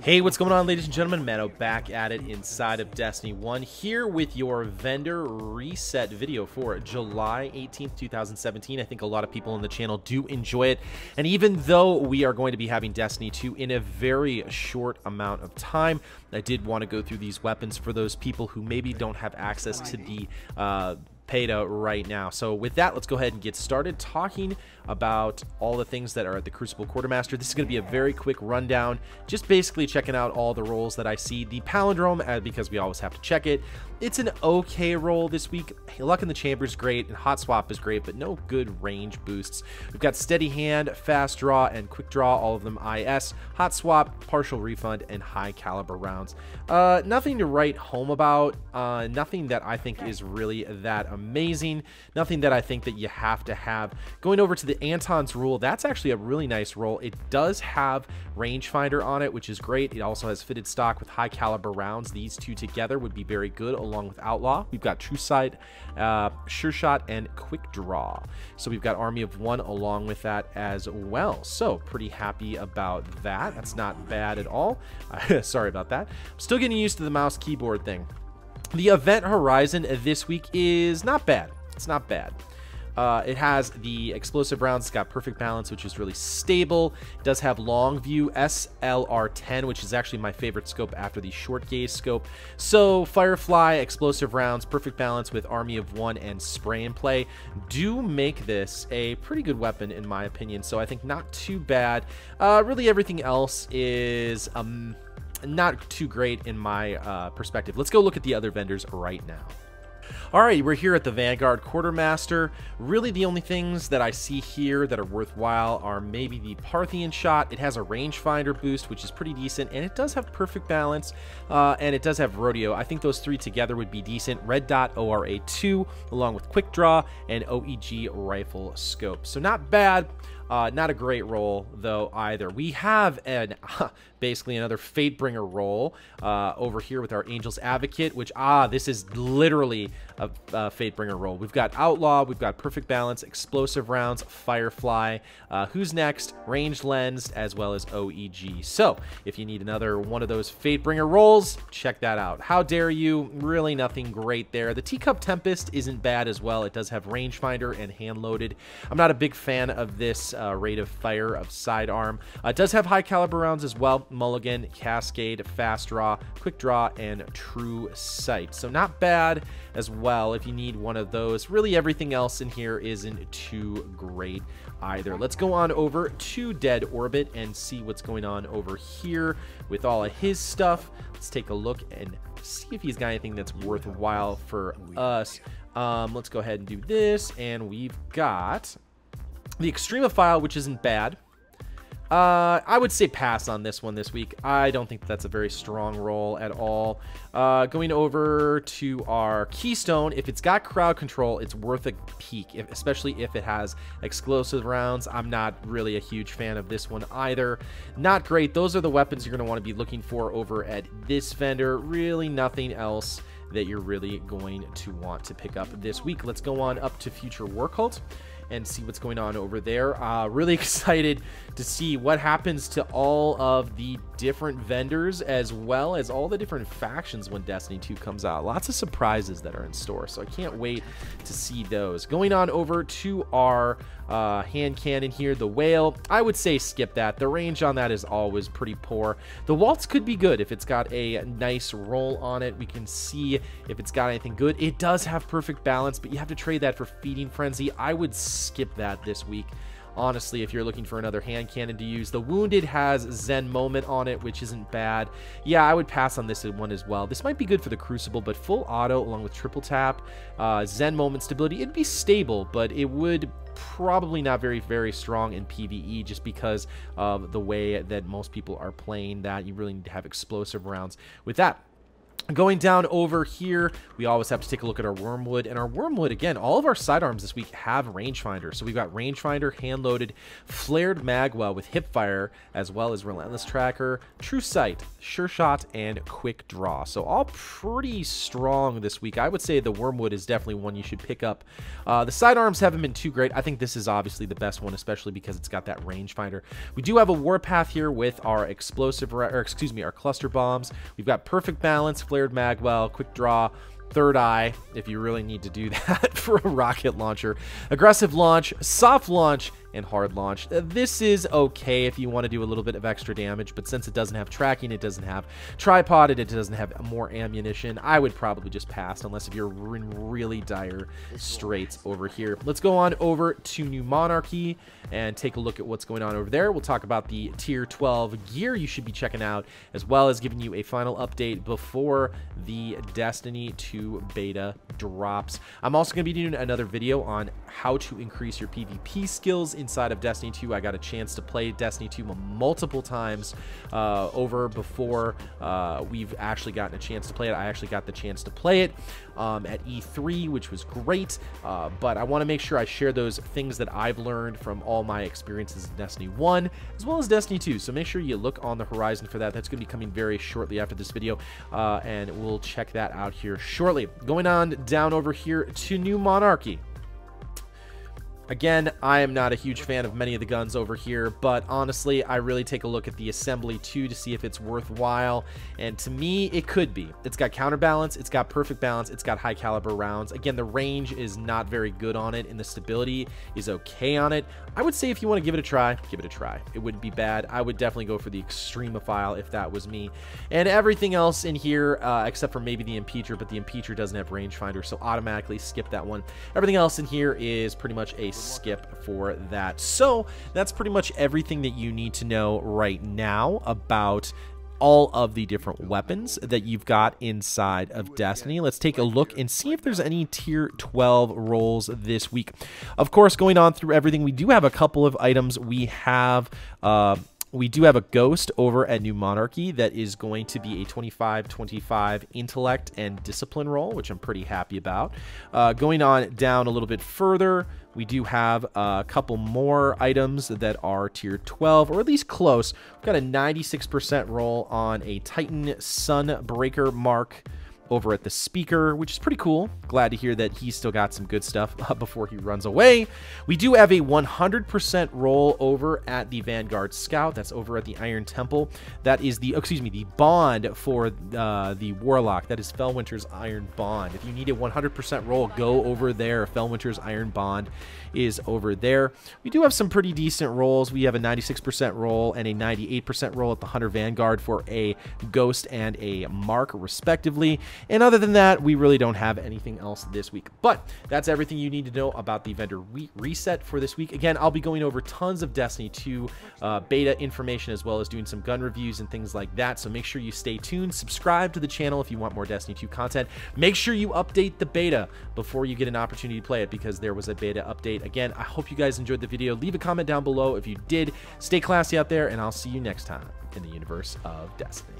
Hey, what's going on, ladies and gentlemen? Mano back at it inside of Destiny 1 here with your vendor reset video for July 18th, 2017. I think a lot of people on the channel do enjoy it. And even though we are going to be having Destiny 2 in a very short amount of time, I did want to go through these weapons for those people who maybe don't have access to the beta right now. So with that, let's go ahead and get started talking about all the things that are at the Crucible Quartermaster. This is going to be a very quick rundown, just basically checking out all the roles that I see. The Palindrome, because we always have to check it, it's an okay roll this week. Luck in the Chamber is great, and Hot Swap is great, but no good range boosts. We've got Steady Hand, Fast Draw, and Quick Draw, all of them IS. Hot Swap, Partial Refund, and High Caliber rounds. Nothing to write home about. Nothing that I think is really that amazing. Nothing that I think that you have to have. Going over to the Anton's rule, that's actually a really nice roll. It does have Rangefinder on it, which is great. It also has fitted stock with high caliber rounds. These two together would be very good along with Outlaw. We've got True Sight, Sure Shot, and Quick Draw. So we've got Army of One along with that as well. So pretty happy about that. That's not bad at all. Sorry about that. I'm still getting used to the mouse keyboard thing. The event horizon this week is not bad. It's not bad. It has the explosive rounds. It's got perfect balance, which is really stable. It does have long view SLR10, which is actually my favorite scope after the short gaze scope. So Firefly, explosive rounds, perfect balance with Army of One, and spray and play do make this a pretty good weapon in my opinion. So I think not too bad. Really everything else is not too great in my perspective. Let's go look at the other vendors right now. All right, we're here at the Vanguard Quartermaster. Really the only things that I see here that are worthwhile are maybe the Parthian shot. It has a rangefinder boost, which is pretty decent, and it does have perfect balance, and it does have rodeo. I think those three together would be decent. Red Dot ORA2 along with Quick Draw and OEG rifle scope. So not bad. Not a great roll though either. We have an basically another Fatebringer roll over here with our Angel's Advocate, which this is literally a Fatebringer roll. We've got Outlaw, we've got perfect balance, explosive rounds, Firefly, who's next, ranged lens, as well as OEG. So if you need another one of those Fatebringer rolls, check that out. How dare you? Really nothing great there. The Teacup Tempest isn't bad as well. It does have rangefinder and hand loaded. I'm not a big fan of this rate of fire of sidearm. It does have high caliber rounds as well. Mulligan, Cascade, Fast Draw, Quick Draw, and True Sight. So not bad as well if you need one of those. Really everything else in here isn't too great either. Let's go on over to Dead Orbit and see what's going on over here with all of his stuff. Let's take a look and see if he's got anything that's worthwhile for us. Let's go ahead and do this, and we've got the Extremophile, which isn't bad. I would say pass on this one this week. I don't think that's a very strong roll at all. Going over to our Keystone, if it's got crowd control, it's worth a peek, especially if it has explosive rounds. I'm not really a huge fan of this one either. Not great. Those are the weapons you're going to want to be looking for over at this vendor. Really nothing else that you're really going to want to pick up this week. Let's go on up to Future War Cult and see what's going on over there. Really excited to see what happens to all of the different vendors as well as all the different factions when Destiny 2 comes out. Lots of surprises that are in store, so I can't wait to see those. Going on over to our hand cannon here, the Whale. I would say skip that. The range on that is always pretty poor. The Waltz could be good if it's got a nice roll on it. We can see if it's got anything good. It does have perfect balance, but you have to trade that for Feeding Frenzy. I would skip that this week, honestly, if you're looking for another hand cannon to use. The Wounded has Zen Moment on it, which isn't bad. Yeah, I would pass on this one as well. This might be good for the Crucible, but full auto along with triple tap, Zen Moment stability, it'd be stable, but it would probably not very strong in PvE just because of the way that most people are playing that. You really need to have explosive rounds with that. Going down over here, we always have to take a look at our Wormwood. And our Wormwood, again, all of our sidearms this week have rangefinder. So we've got rangefinder, hand-loaded, flared magwell with hipfire, as well as relentless tracker, true sight, sure shot, and quick draw. So all pretty strong this week. I would say the Wormwood is definitely one you should pick up. The sidearms haven't been too great. I think this is obviously the best one, especially because it's got that rangefinder. We do have a warpath here with our explosive, or excuse me, our cluster bombs. We've got perfect balance, flared magwell, quick draw, third eye, if you really need to do that for a rocket launcher, aggressive launch, soft launch, and hard launch. This is okay if you want to do a little bit of extra damage, but since it doesn't have tracking, it doesn't have tripod, it doesn't have more ammunition, I would probably just pass unless if you're in really dire straits over here. Let's go on over to New Monarchy and take a look at what's going on over there. We'll talk about the tier 12 gear you should be checking out, as well as giving you a final update before the Destiny 2 beta drops. I'm also going to be doing another video on how to increase your PvP skills inside of Destiny 2. I got a chance to play Destiny 2 multiple times over before we've actually gotten a chance to play it. I actually got the chance to play it at E3, which was great, but I want to make sure I share those things that I've learned from all my experiences in Destiny 1 as well as Destiny 2, so make sure you look on the horizon for that. That's going to be coming very shortly after this video, and we'll check that out here shortly. Going on down over here to New Monarchy. Again, I am not a huge fan of many of the guns over here, but honestly, I really take a look at the assembly too to see if it's worthwhile, and to me, it could be. It's got counterbalance, it's got perfect balance, it's got high caliber rounds. Again, the range is not very good on it, and the stability is okay on it. I would say if you want to give it a try, give it a try. It wouldn't be bad. I would definitely go for the Extremophile if that was me. And everything else in here, except for maybe the Impeacher, but the Impeacher doesn't have rangefinder, so automatically skip that one. Everything else in here is pretty much a skip for that. So that's pretty much everything that you need to know right now about all of the different weapons that you've got inside of Destiny. Let's take a look and see if there's any tier 12 rolls this week. Of course, going on through everything, we do have a couple of items. We do have a ghost over at New Monarchy that is going to be a 25-25 intellect and discipline roll, which I'm pretty happy about. Going on down a little bit further, we do have a couple more items that are tier 12, or at least close. We've got a 96% roll on a Titan Sunbreaker Mark over at the speaker, which is pretty cool. Glad to hear that he's still got some good stuff before he runs away. We do have a 100% roll over at the Vanguard Scout. That's over at the Iron Temple. That is the, excuse me, the bond for the Warlock. That is Fellwinter's Iron Bond. If you need a 100% roll, go over there. Fellwinter's Iron Bond is over there. We do have some pretty decent rolls. We have a 96% roll and a 98% roll at the Hunter Vanguard for a Ghost and a Mark, respectively. And other than that, we really don't have anything else this week. But that's everything you need to know about the vendor reset for this week. Again, I'll be going over tons of Destiny 2 beta information, as well as doing some gun reviews and things like that. So make sure you stay tuned. Subscribe to the channel if you want more Destiny 2 content. Make sure you update the beta before you get an opportunity to play it, because there was a beta update. Again, I hope you guys enjoyed the video. Leave a comment down below if you did. Stay classy out there, and I'll see you next time in the universe of Destiny.